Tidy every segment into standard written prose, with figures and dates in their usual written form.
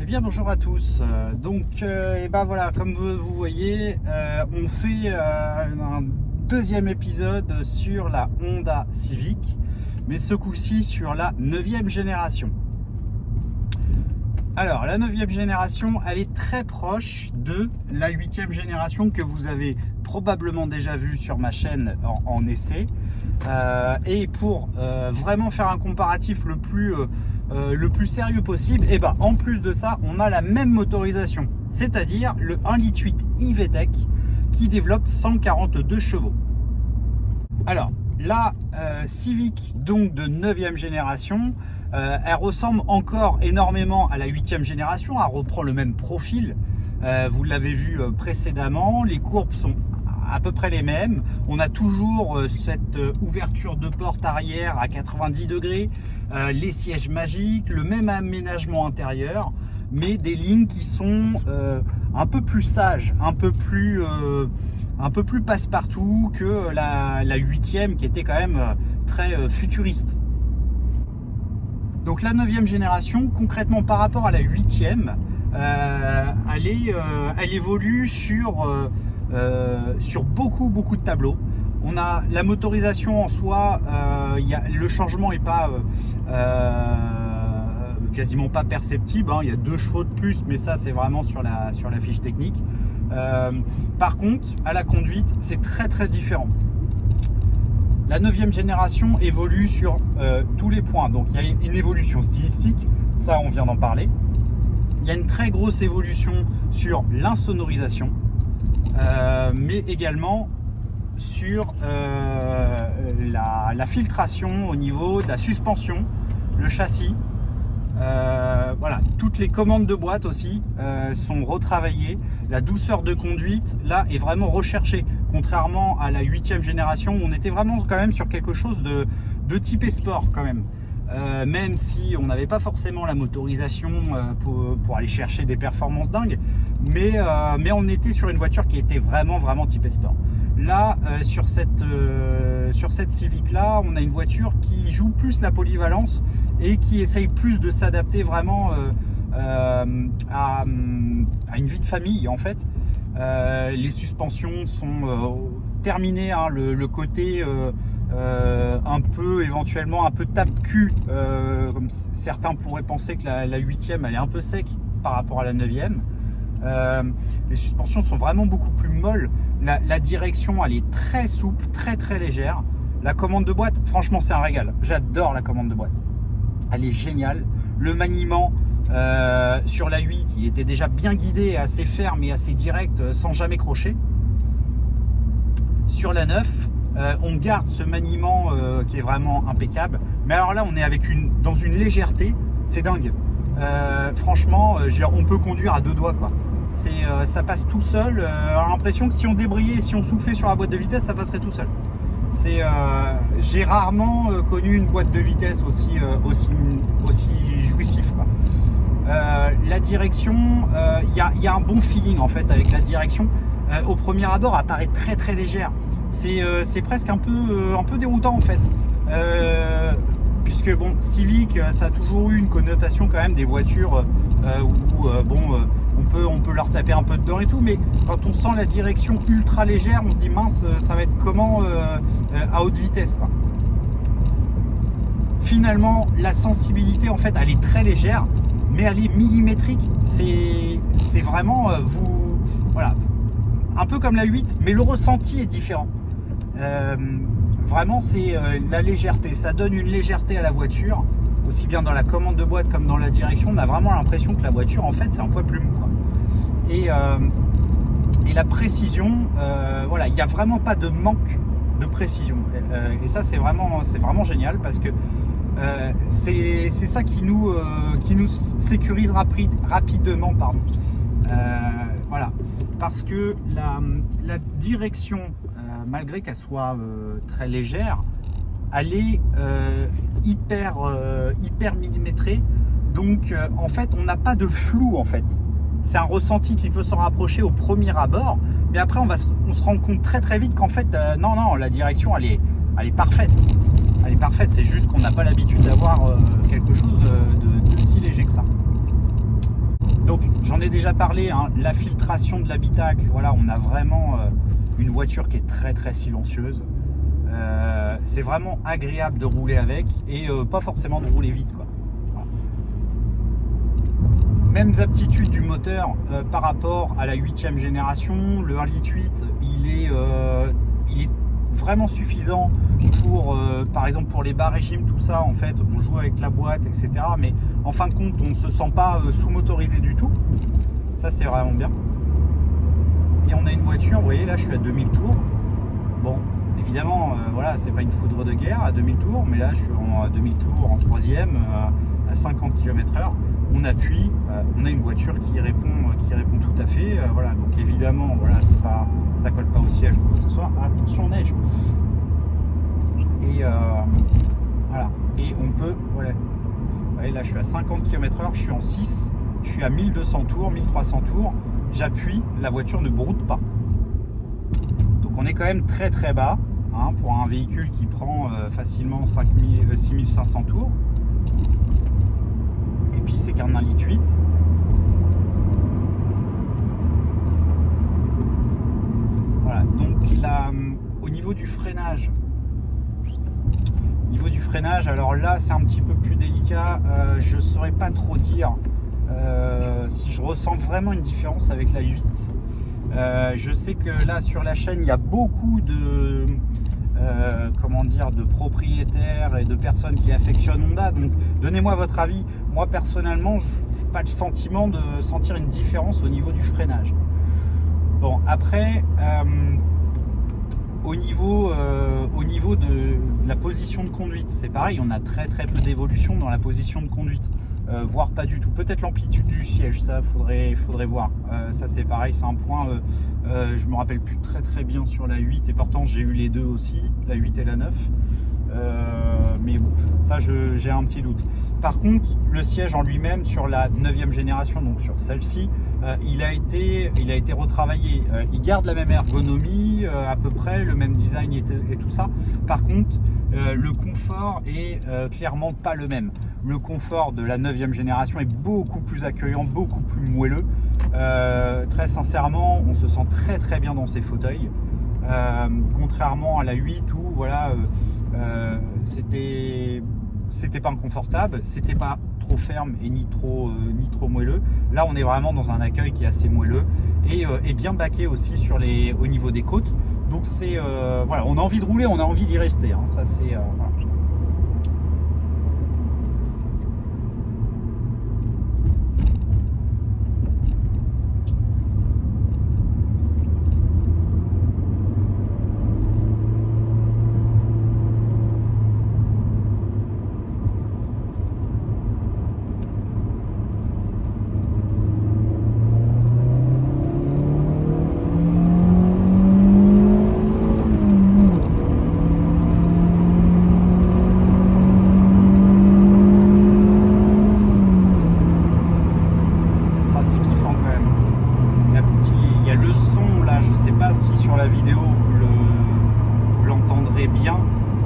bien bonjour à tous. Et ben voilà, comme vous voyez, on fait un deuxième épisode sur la Honda Civic, mais ce coup-ci sur la 9e génération. Alors la 9e génération, elle est très proche de la 8e génération que vous avez probablement déjà vue sur ma chaîne en essai. Et pour vraiment faire un comparatif le plus sérieux possible, et ben en plus de ça, on a la même motorisation, c'est-à-dire le 1,8 litre iVTEC qui développe 142 chevaux. Alors la Civic donc de 9e génération, elle ressemble encore énormément à la 8e génération, elle reprend le même profil, vous l'avez vu précédemment, les courbes sont à peu près les mêmes. On a toujours cette ouverture de porte arrière à 90 degrés, les sièges magiques, le même aménagement intérieur, mais des lignes qui sont un peu plus sages, un peu plus passe-partout que la 8e qui était quand même très futuriste. Donc la 9e génération, concrètement par rapport à la 8e, elle évolue sur beaucoup de tableaux. On a la motorisation en soi, le changement n'est pas quasiment pas perceptible, hein. Il y a 2 chevaux de plus, mais ça c'est vraiment sur la fiche technique. Par contre, à la conduite, c'est très différent. La 9e génération évolue sur tous les points. Donc il y a une évolution stylistique, ça on vient d'en parler. Il y a une très grosse évolution sur l'insonorisation. Mais également sur la filtration au niveau de la suspension, le châssis. Voilà, toutes les commandes de boîte aussi sont retravaillées. La douceur de conduite là est vraiment recherchée, contrairement à la 8e génération où on était vraiment quand même sur quelque chose de typé sport quand même. Même si on n'avait pas forcément la motorisation pour aller chercher des performances dingues, mais on était sur une voiture qui était vraiment typée sport. Là, sur cette Civic là, on a une voiture qui joue plus la polyvalence et qui essaye plus de s'adapter vraiment à une vie de famille en fait. Les suspensions sont terminées, hein, le côté un peu éventuellement un peu tape-cul, comme certains pourraient penser que la 8e elle est un peu sec par rapport à la 9e. Les suspensions sont vraiment beaucoup plus molles, la direction elle est très souple, très légère. La commande de boîte, franchement c'est un régal, j'adore la commande de boîte, elle est géniale. Le maniement sur la 8 il était déjà bien guidé, assez ferme et assez direct sans jamais crocher. Sur la 9 on garde ce maniement qui est vraiment impeccable, mais alors là on est dans une légèreté, c'est dingue. Franchement, on peut conduire à 2 doigts quoi. Ça passe tout seul. On a l'impression que si on débrayait et si on soufflait sur la boîte de vitesse, ça passerait tout seul. J'ai rarement connu une boîte de vitesse aussi jouissif quoi. La direction, il y a un bon feeling en fait avec la direction. Au premier abord, elle paraît très légère. C'est presque un peu déroutant en fait, puisque bon, Civic ça a toujours eu une connotation quand même des voitures où on peut leur taper un peu dedans et tout, mais quand on sent la direction ultra légère, on se dit mince, ça va être comment à haute vitesse quoi. Finalement la sensibilité en fait elle est très légère, mais elle est millimétrique. C'est vraiment voilà, un peu comme la 8, mais le ressenti est différent. Vraiment c'est la légèreté, ça donne une légèreté à la voiture, aussi bien dans la commande de boîte comme dans la direction. On a vraiment l'impression que la voiture en fait c'est un poids plume quoi. Et la précision, voilà, il n'y a vraiment pas de manque de précision, et ça c'est vraiment génial, parce que c'est ça qui nous sécurise rapidement, pardon. Voilà, parce que la direction, malgré qu'elle soit très légère, elle est hyper millimétrée. Donc en fait on n'a pas de flou en fait. C'est un ressenti qui peut s'en rapprocher au premier abord, mais après on se rend compte très vite qu'en fait non, la direction elle est parfaite. Elle est parfaite, c'est juste qu'on n'a pas l'habitude d'avoir quelque chose de si léger que ça. Donc j'en ai déjà parlé, hein, la filtration de l'habitacle, voilà, on a vraiment une voiture qui est très très silencieuse. C'est vraiment agréable de rouler avec et pas forcément de rouler vite, quoi. Voilà. Mêmes aptitudes du moteur par rapport à la 8e génération. Le 1,8 litre, il est vraiment suffisant pour, par exemple, pour les bas régimes, tout ça. En fait, on joue avec la boîte, etc. Mais en fin de compte, on ne se sent pas sous-motorisé du tout. Ça, c'est vraiment bien. Et on a une voiture, vous voyez, là, je suis à 2000 tours. Bon, évidemment, voilà, c'est pas une foudre de guerre à 2000 tours, mais là, je suis à 2000 tours en 3e, à 50 km/h. On appuie, on a une voiture qui répond tout à fait. Voilà, donc évidemment, voilà, c'est pas, ça colle pas au siège ou quoi que ce soit. Attention neige. Et voilà, et on peut, voilà. Vous voyez, là, je suis à 50 km/h, je suis en 6, je suis à 1200 tours, 1300 tours. J'appuie, la voiture ne broute pas. Donc on est quand même très très bas, hein, pour un véhicule qui prend facilement 6500 tours. Et puis c'est qu'un 1,8 litre. Voilà, donc là, au niveau du freinage, alors là c'est un petit peu plus délicat. Je ne saurais pas trop dire si je ressens vraiment une différence avec la 8. Je sais que là sur la chaîne il y a beaucoup de comment dire, de propriétaires et de personnes qui affectionnent Honda, donc donnez-moi votre avis. Moi personnellement, je n'ai pas le sentiment de sentir une différence au niveau du freinage. Bon, après au niveau de la position de conduite, c'est pareil, on a très très peu d'évolution dans la position de conduite, voire pas du tout. Peut-être l'amplitude du siège, ça faudrait voir. Ça c'est pareil, c'est un point, je me rappelle plus très bien sur la 8, et pourtant j'ai eu les deux aussi, la 8 et la 9. Mais bon, ça j'ai un petit doute. Par contre, le siège en lui-même sur la 9e génération, donc sur celle-ci, il a été retravaillé. Il garde la même ergonomie, à peu près le même design et tout ça. Par contre, le confort est clairement pas le même. Le confort de la 9e génération est beaucoup plus accueillant, beaucoup plus moelleux. Très sincèrement, on se sent très bien dans ces fauteuils. Contrairement à la 8 où voilà, c'était pas inconfortable, c'était pas trop ferme et ni trop moelleux. Là on est vraiment dans un accueil qui est assez moelleux et bien baqué aussi au niveau des côtes. Donc c'est voilà, on a envie de rouler, on a envie d'y rester, hein. Ça c'est voilà.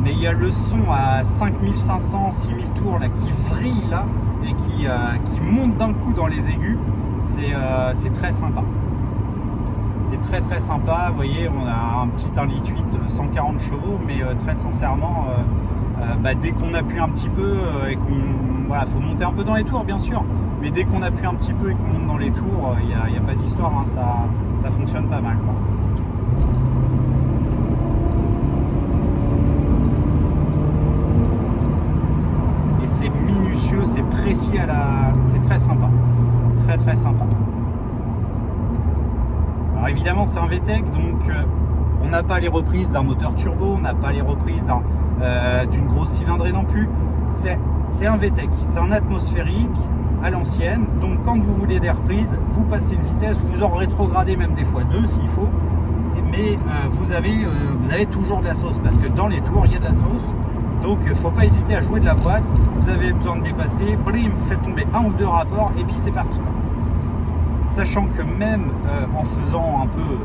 Mais il y a le son à 5500, 6000 tours là, qui vrille là et qui monte d'un coup dans les aigus. C'est très sympa. C'est très sympa. Vous voyez, on a un petit 1,8 litre 140 chevaux, mais très sincèrement, dès qu'on appuie un petit peu et qu'on... Voilà, faut monter un peu dans les tours bien sûr, mais dès qu'on appuie un petit peu et qu'on monte dans les tours, il n'y a pas d'histoire, hein, ça fonctionne pas mal, quoi. C'est minutieux, c'est précis c'est très sympa, très sympa. Alors évidemment c'est un VTEC, donc on n'a pas les reprises d'un moteur turbo, on n'a pas les reprises d'une grosse cylindrée non plus. C'est un VTEC, c'est un atmosphérique à l'ancienne, donc quand vous voulez des reprises, vous passez une vitesse, vous en rétrogradez même des fois deux s'il faut, mais vous avez toujours de la sauce, parce que dans les tours il y a de la sauce. Donc il ne faut pas hésiter à jouer de la boîte. Vous avez besoin de dépasser, brim, vous faites tomber un ou deux rapports et puis c'est parti. Sachant que même en faisant un peu,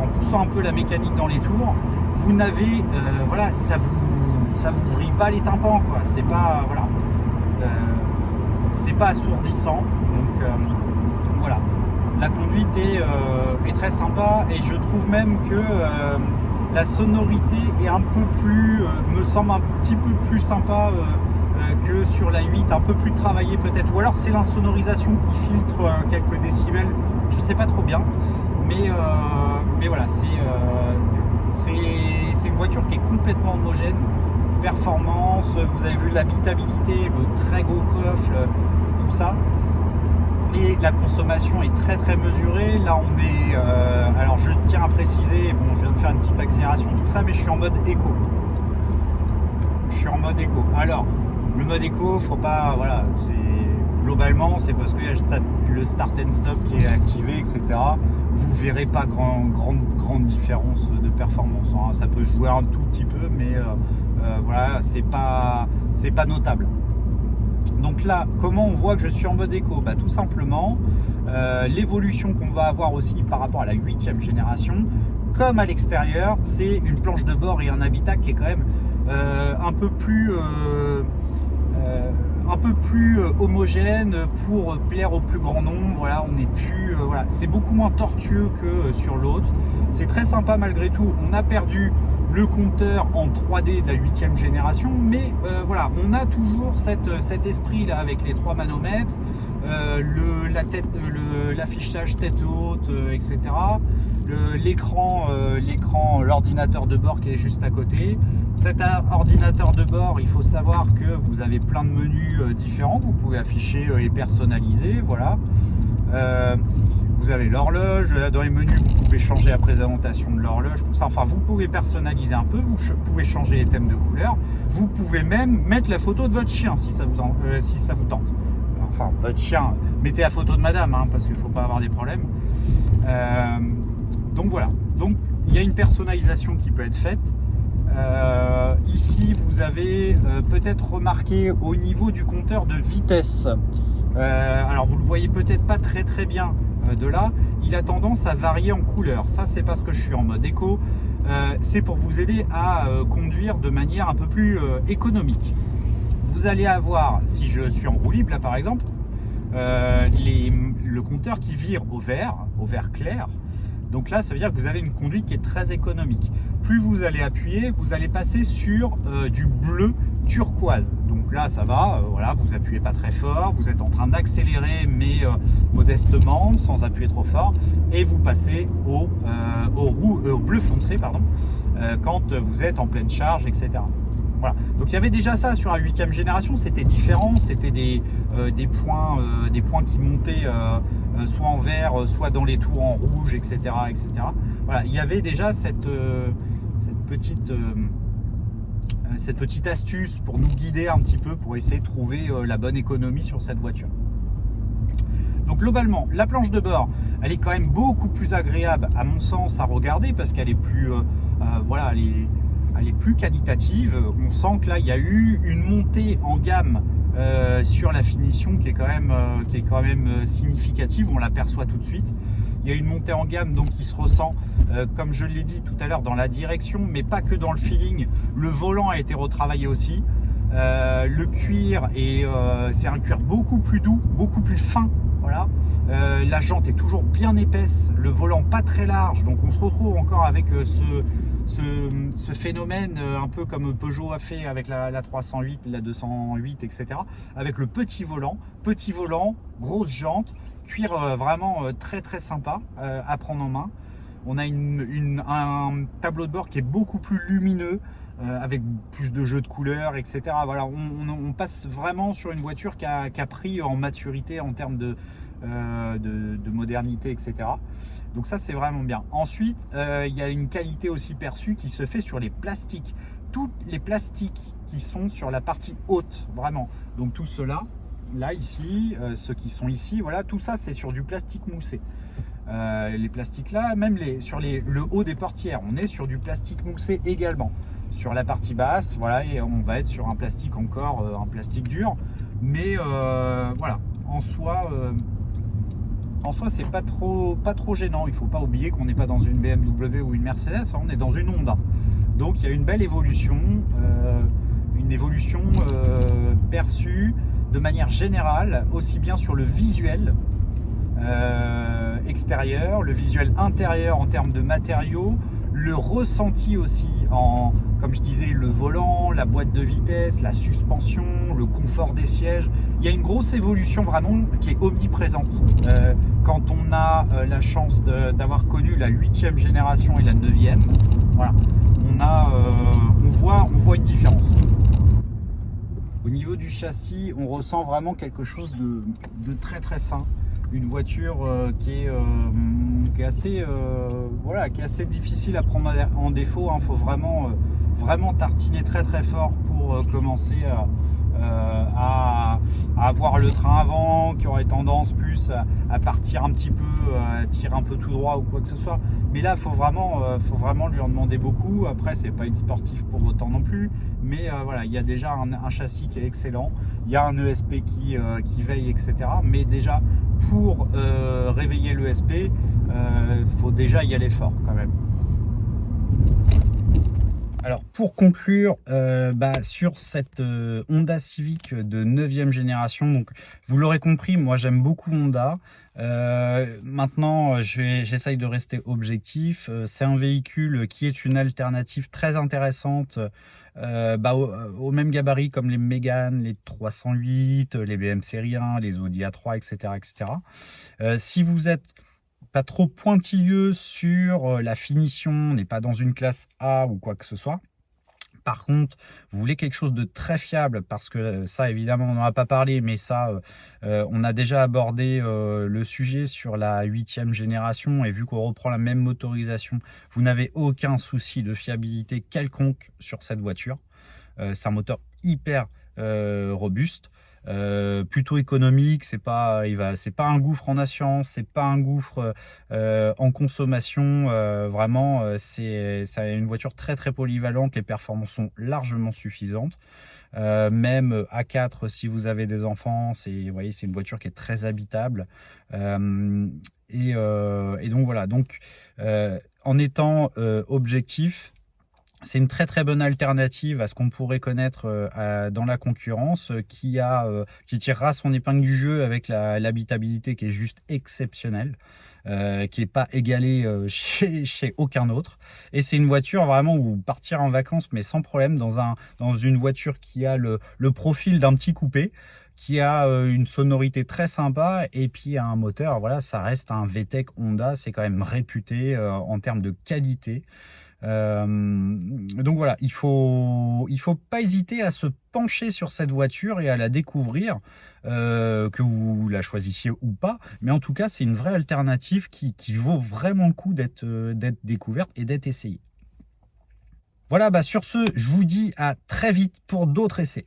en poussant un peu la mécanique dans les tours, vous n'avez, voilà, ça vous vrille pas les tympans, quoi. C'est pas, voilà, c'est pas assourdissant. Voilà, la conduite est très sympa et je trouve même que la sonorité est un peu plus, me semble un petit peu plus sympa que sur la 8, un peu plus travaillée peut-être, ou alors c'est l'insonorisation qui filtre quelques décibels, je sais pas trop bien, mais voilà, c'est une voiture qui est complètement homogène, performance, vous avez vu l'habitabilité, le très gros coffre, tout ça. Et la consommation est très très mesurée. Là on est, alors je tiens à préciser, bon je viens de faire une petite accélération tout ça, mais je suis en mode éco. Alors le mode éco, faut pas, voilà, globalement c'est parce qu'il y a le start and stop qui est activé, etc. Vous verrez pas grande différence de performance, hein. Ça peut jouer un tout petit peu, mais voilà, c'est pas notable. Donc là, comment on voit que je suis en mode éco? Tout simplement, l'évolution qu'on va avoir aussi par rapport à la 8e génération, comme à l'extérieur, c'est une planche de bord et un habitacle qui est quand même un peu plus homogène pour plaire au plus grand nombre. Voilà, on est plus, voilà, c'est beaucoup moins tortueux que sur l'autre. C'est très sympa malgré tout. On a perdu le compteur en 3D de la 8e génération, mais voilà, on a toujours cet esprit là avec les 3 manomètres, l'affichage tête haute, etc. L'écran, l'ordinateur de bord qui est juste à côté. Cet ordinateur de bord, il faut savoir que vous avez plein de menus différents, vous pouvez afficher et personnaliser, voilà. Vous avez l'horloge, là dans les menus vous pouvez changer la présentation de l'horloge, tout ça, enfin vous pouvez personnaliser un peu, vous pouvez changer les thèmes de couleurs, vous pouvez même mettre la photo de votre chien si ça vous tente. Enfin votre chien, mettez la photo de madame, hein, parce qu'il ne faut pas avoir des problèmes. Donc voilà, donc il y a une personnalisation qui peut être faite. Ici vous avez peut-être remarqué au niveau du compteur de vitesse, alors vous le voyez peut-être pas très bien de là, il a tendance à varier en couleur. Ça c'est parce que je suis en mode éco, c'est pour vous aider à conduire de manière un peu plus économique. Vous allez avoir, si je suis en roue libre là par exemple, le compteur qui vire au vert clair. Donc là, ça veut dire que vous avez une conduite qui est très économique. Plus vous allez appuyer, vous allez passer sur du bleu turquoise. Donc là, ça va, voilà, vous appuyez pas très fort, vous êtes en train d'accélérer, mais modestement, sans appuyer trop fort, et vous passez au bleu foncé, pardon, quand vous êtes en pleine charge, etc. Voilà. Donc il y avait déjà ça sur la 8e génération, c'était différent, c'était des points qui montaient soit en vert, soit dans les tours en rouge, etc. etc. Voilà, il y avait déjà cette petite astuce pour nous guider un petit peu, pour essayer de trouver la bonne économie sur cette voiture. Donc globalement, la planche de bord, elle est quand même beaucoup plus agréable à mon sens à regarder, parce qu'elle est plus, voilà, elle est plus qualitative. On sent que là il y a eu une montée en gamme sur la finition qui est quand même significative, on l'aperçoit tout de suite. Il y a une montée en gamme donc qui se ressent, comme je l'ai dit tout à l'heure, dans la direction, mais pas que dans le feeling. Le volant a été retravaillé aussi. Le cuir c'est un cuir beaucoup plus doux, beaucoup plus fin. Voilà. La jante est toujours bien épaisse, le volant pas très large, donc on se retrouve encore avec ce phénomène un peu comme Peugeot a fait avec la 308, la 208, etc. Avec le petit volant, grosse jante, cuir vraiment très sympa à prendre en main. On a un tableau de bord qui est beaucoup plus lumineux, avec plus de jeux de couleurs, etc. Voilà, on passe vraiment sur une voiture qui a pris en maturité en termes de modernité, etc. Donc ça c'est vraiment bien. Ensuite il y a une qualité aussi perçue qui se fait sur les plastiques. Tous les plastiques qui sont sur la partie haute, vraiment. Donc tout cela, là ici, ceux qui sont ici, voilà, tout ça c'est sur du plastique moussé. Les plastiques là, même sur le haut des portières, on est sur du plastique moussé également. Sur la partie basse, voilà, et on va être sur un plastique encore, un plastique dur. Mais voilà, en soi c'est pas trop gênant. Il faut pas oublier qu'on n'est pas dans une BMW ou une Mercedes, on est dans une Honda. Donc il y a une belle évolution, perçue de manière générale, aussi bien sur le visuel extérieur, le visuel intérieur en termes de matériaux, le ressenti aussi en, comme je disais, le volant, la boîte de vitesse, la suspension, le confort des sièges. Il y a une grosse évolution vraiment qui est omniprésente. Quand on a la chance d'avoir connu la 8e génération et la 9e, voilà, on voit une différence. Au niveau du châssis, on ressent vraiment quelque chose de très très sain. Une voiture qui est assez, qui est assez difficile à prendre en défaut. Il faut vraiment tartiner très très fort pour commencer à avoir le train avant, qui aurait tendance plus à partir un petit peu, à tirer un peu tout droit ou quoi que ce soit. Mais là, faut vraiment lui en demander beaucoup. Après, c'est pas une sportive pour autant non plus. Mais voilà, il y a déjà un châssis qui est excellent. Il y a un ESP qui veille, etc. Mais déjà, pour réveiller l'ESP, faut déjà y aller fort quand même. Alors pour conclure sur cette Honda Civic de 9e génération, donc vous l'aurez compris, moi j'aime beaucoup Honda. Maintenant j'essaye de rester objectif. C'est un véhicule qui est une alternative très intéressante au même gabarit comme les Mégane, les 308, les BM série 1, les Audi A3, etc. Si vous êtes pas trop pointilleux sur la finition, on n'est pas dans une classe A ou quoi que ce soit. Par contre, vous voulez quelque chose de très fiable, parce que ça, évidemment, on n'en a pas parlé, mais ça, on a déjà abordé le sujet sur la 8e génération, et vu qu'on reprend la même motorisation, vous n'avez aucun souci de fiabilité quelconque sur cette voiture. C'est un moteur hyper robuste. Plutôt économique, c'est pas un gouffre en assurance, c'est pas un gouffre en consommation, vraiment c'est une voiture très très polyvalente, les performances sont largement suffisantes, même A4 si vous avez des enfants, vous voyez, c'est une voiture qui est très habitable, et donc voilà, donc en étant objectif, c'est une très très bonne alternative à ce qu'on pourrait connaître dans la concurrence, qui tirera son épingle du jeu avec l'habitabilité qui est juste exceptionnelle, qui n'est pas égalée chez aucun autre. Et c'est une voiture vraiment où partir en vacances, mais sans problème, dans une voiture qui a le profil d'un petit coupé, qui a une sonorité très sympa, et puis un moteur, voilà, ça reste un VTEC Honda, c'est quand même réputé en termes de qualité. Donc voilà, il faut pas hésiter à se pencher sur cette voiture et à la découvrir, que vous la choisissiez ou pas, mais en tout cas c'est une vraie alternative qui vaut vraiment le coup d'être découverte et d'être essayée. Voilà, sur ce, je vous dis à très vite pour d'autres essais.